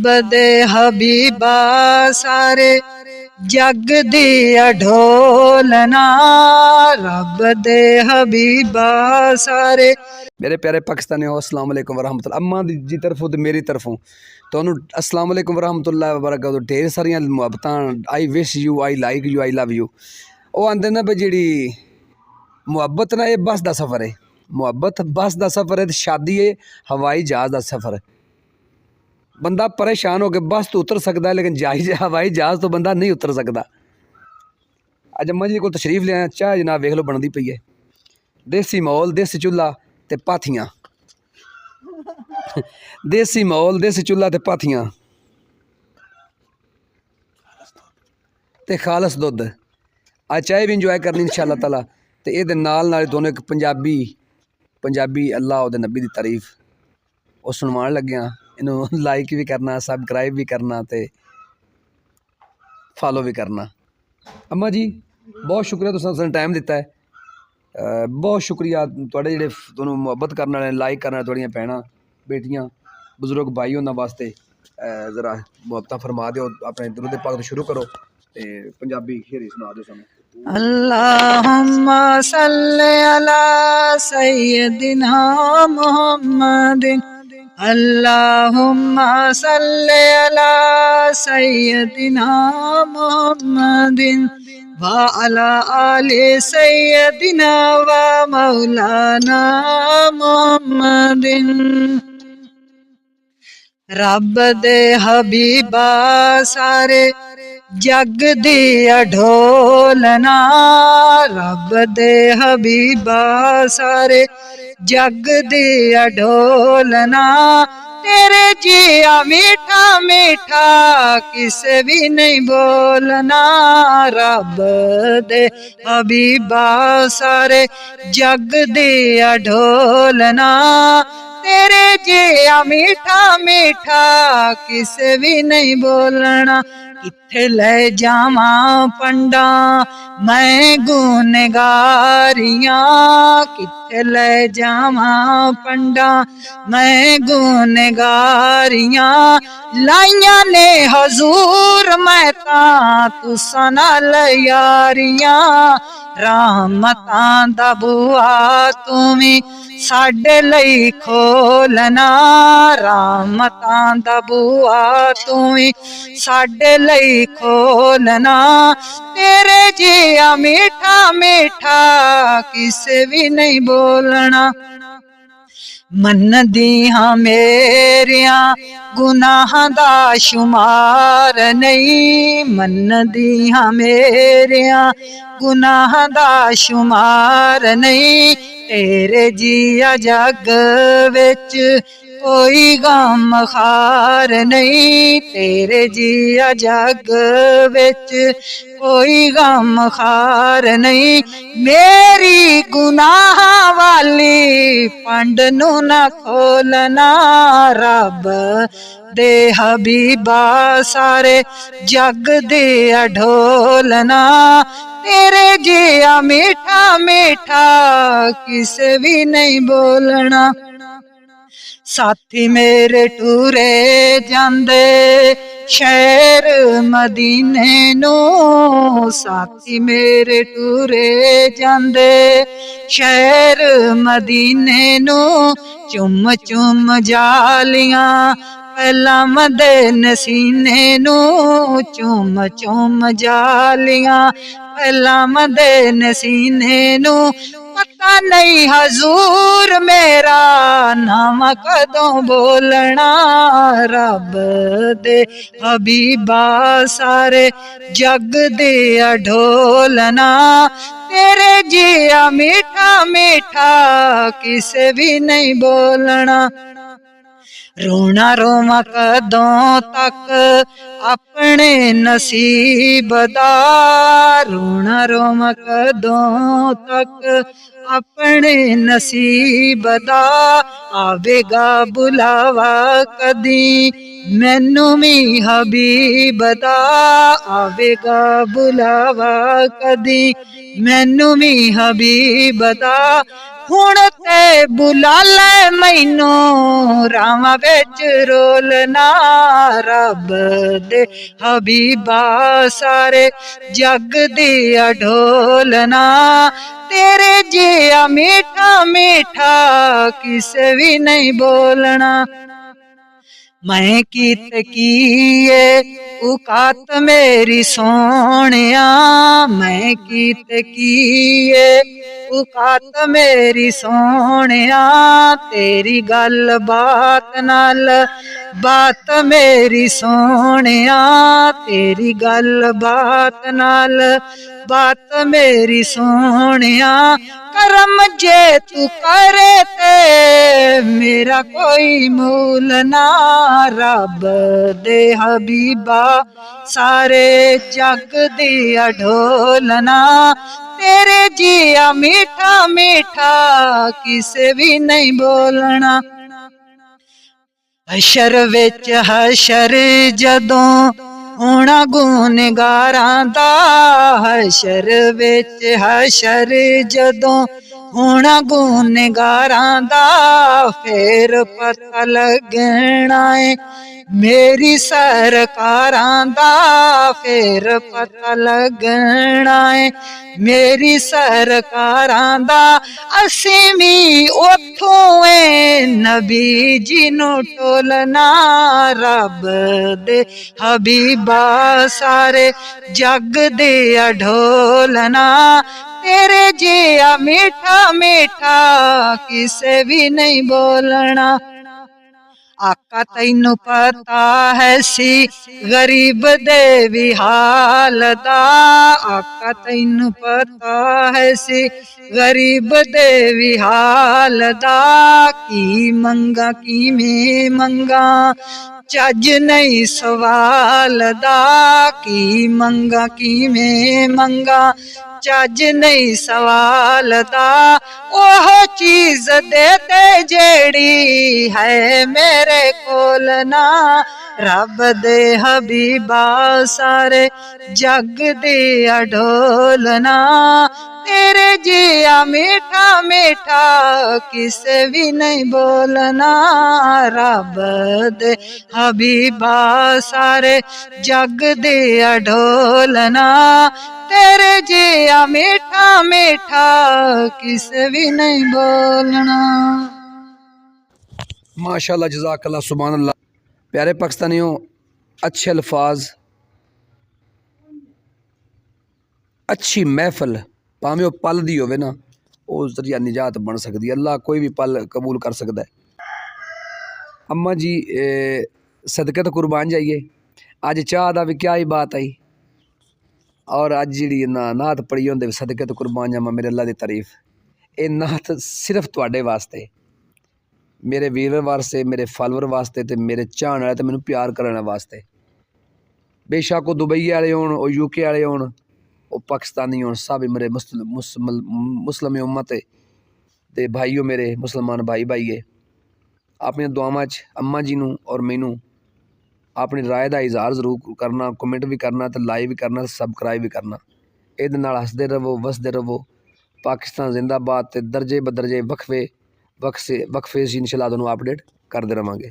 रब दे हबीबा सारे जग दी ढोलना, रब दे हबीबा सारे। मेरे प्यारे पाकिस्तानियों, अस्सलाम वालेकुम वरहमतुल्लाह। अम्मा जी तरफों तो मेरी तरफों ਤੁਹਾਨੂੰ अस्सलाम वालेकुम वरहमतुल्लाह वबरकातुहू। ढेर सारियां मुहब्बतां। I wish you, I like you, I love you. ਉਹ ਆਂਦੇ ਨੇ ਵੀ ਜਿਹੜੀ ਮੁਹੱਬਤ ਨਾ ਇਹ ਬੱਸ ਦਾ ਸਫ਼ਰ ਹੈ। ਮੁਹੱਬਤ ਬੱਸ ਦਾ ਸਫ਼ਰ ਹੈ ਤੇ ਸ਼ਾਦੀ ਇਹ ਹਵਾਈ ਜਹਾਜ਼ ਦਾ ਸਫ਼ਰ ਹੈ। ਬੰਦਾ ਪਰੇਸ਼ਾਨ ਹੋ ਕੇ ਬੱਸ ਤੋਂ ਉਤਰ ਸਕਦਾ ਹੈ ਲੇਕਿਨ ਹਵਾਈ ਜਹਾਜ਼ ਤੋਂ ਬੰਦਾ ਨਹੀਂ ਉਤਰ ਸਕਦਾ। ਅੱਜ ਅੰਮਾ ਜੀ ਕੋਲ ਤਸ਼ਰੀਫ ਲਿਆਇਆ। ਚਾਹ ਜਨਾਬ ਵੇਖ ਲਓ ਬਣਦੀ ਪਈ ਹੈ। ਦੇਸੀ ਮਾਹੌਲ, ਦੇਸੀ ਚੁੱਲ੍ਹਾ ਤੇ ਪਾਥੀਆਂ। देसी माहौल, देसी चूल्हा ते पाथियां ते खालस दुध। आज चाय भी इंजॉय करनी इंशाअल्लाह ताला। ते ये नाल दोनों एक पंजाबी अल्लाह उहदे नबी दी तारीफ वो सुनवान लग्या। इनू लाइक भी करना, सबसक्राइब भी करना ते फॉलो भी करना। अम्मा जी बहुत शुक्रिया, तुसीं सानूं टाइम दिता है। बहुत शुक्रिया तुहाडे जिहड़े तुहानूं मुहब्बत करने वाले, लाइक करने वाले तुहाड़ियां भैणां बेटियां बजुर्ग भाई उन्होंने वास्ते जरा मुहब्बत फरमा दो। अपने दुरूद पाक तो शुरू करो ते पंजाबी शेरी सुना दो सानूं। अल्लाहुम्मा सल्ले अला सय्यदिना मुहम्मदिन, अल्लाहुम्मा सल्ले अला सय्यदिना मुहम्मदिन व अला आले सय्यदिना व मौलाना मुहम्मदिन। रब दे हबीबा सारे जग दी ढोलना, रब दे हबीबा सारे जग दी ढोलना। तेरे जिया मीठा मीठा किसे भी नहीं बोलना, रब दे हबीबा सारे जग दी ढोलना। तेरे जिया मीठा मीठा किसे भी नहीं बोलना। किथे ले जावा पंडा मैं गुनगारियां, किथे ले जावा पंडा मैं गुनगारियां। लाइया ने हजूर मैं तुसां नाल यारियां। रहमतां दा बुआ तुमी साडे लई खोलना, रहमतां दा बुआ तुमी साडे लई खोलना। तेरे जिया मीठा मीठा किसे भी नहीं बोलना। मनदी हाँ मेरिया गुनाह दा शुमार नहीं, मनदी हाँ मेरिया गुनाह दा शुमार नहीं। तेरे जिया जग विच कोई गम खार नहीं, तेरे जिया जग विच कोई गम खार नहीं। मेरी गुनाह वाली पंड नू न खोलना, रब दे हबीबा सारे जग दे ढोलना। तेरे जिया मीठा मीठा किसे भी नहीं बोलना। साथी मेरे टूरे जांदे शहर मदीने नू, साथी मेरे टूरे जांदे शहर मदीने नू। चुम चुम जालियां पहला मदे नसीने नू, चुम चुम जालियां पहला मदे नसीने नू। पता नहीं हजूर मेरा नाम कदों बोलना, रब दे हबीबा सारे जग दे ढोलना। तेरे जिया मीठा मीठा किसे भी नहीं बोलना। रोना रोमा कदों तक अपने नसीब दा, रोना रोमा कदों तक अपने नसीब दा। आवेगा बुलावा कदी मैनू भी हबीब दा, आवेगा बुलावा कदी मैनू भी हबीब दा। ਹੁਣ ਤੇ ਬੁਲਾ ਲੈ ਮੈਨੂੰ ਰਾਵਾਂ ਵਿੱਚ ਰੋਲਣਾ ਰੱਬ ਦੇ ਹਬੀਬਾ ਸਾਰੇ ਜਗ ਦੀ ਢੋਲਣਾ तेरे जिया मीठा मीठा किसे भी नहीं बोलना मैं कीत किए औकात मेरी सोनिया मैं कीत किए औकात मेरी सोनिया तेरी गल बात नाल बात मेरी सोनिया तेरी गल बात नाल बात मेरी सोनिया करम जे तू करे ते मेरा कोई मूल ना रब दे हबीबा सारे जग दी ढोलना तेरे जिया मीठा मीठा किसे भी नहीं बोलना हशर विच हशर जदों होना गुनहगारां दा हशर विच हशर जदों होना गुनहगारां दा फिर पता लगना है मेरी सरकारां दा फिर पता लगना है मेरी सरकारां दा असीं भी उत्थों नबी जी नू टोलना रब दे हबीबा सारे जग दे ढोलना तेरे जिया मीठा मीठा किसे भी नहीं बोलना आका तैनू पता है सी गरीब दे भी हाल दा आका तैनू पता है सी गरीब दे भी हाल दा की मंगा किवें मंगा चज नहीं सवाल दा की मंगा किवें मंगा चज नहीं सवाल दा ओह चीज देते जेड़ी है मेरे कोल ना रब दे हबीबा सारे जग दे ढोलना तेरे जिया मीठा मीठा किसे भी नहीं बोलना रब दे हबीबा सारे जग दे ढोलना तेरे जिया मीठा मीठा किसे भी नहीं बोलना। माशाल्लाह जज़ाकल्लाह सुभान अल्लाह। प्यारे पाकिस्तानियों, अच्छे अल्फाज, अच्छी महफल भावें वह पल दी होवे ना, उस जरिया निजात बन सकती है। अल्लाह कोई भी पल कबूल कर सकता है। अम्मा जी सदके तो कुर्बान जाइए। अज चाह का भी क्या ही बात आई, और अज जी नात पढ़ी होंदे सदके तो कुर्बान जावा मेरे अल्लाह की तारीफ। ये नात सिर्फ तुहाडे वास्ते, मेरे वीर वास्ते, मेरे फॉलोअर वास्ते, तो मेरे चाहने वाले, तो मैनू प्यार करने वास्ते। बेशक वो दुबई वाले होण, वो यूके वाले होण, वो पाकिस्तानी होण, सब मेरे मुस्लिम उम्मत दे भाईओ, मेरे मुसलमान भाई भाई है। अपनी दुआवां च अम्मा जी नू और मैनू अपनी राय का इजहार जरूर करना, कमेंट भी करना, तो लाइक भी करना, सबसक्राइब भी करना। इहदे नाल हसदे रवो, वसदे रवो। पाकिस्तान जिंदाबाद। ते दर्जे बदर्जे वक्फे इंशाअल्लाह तुहानूं अपडेट करते रहांगे।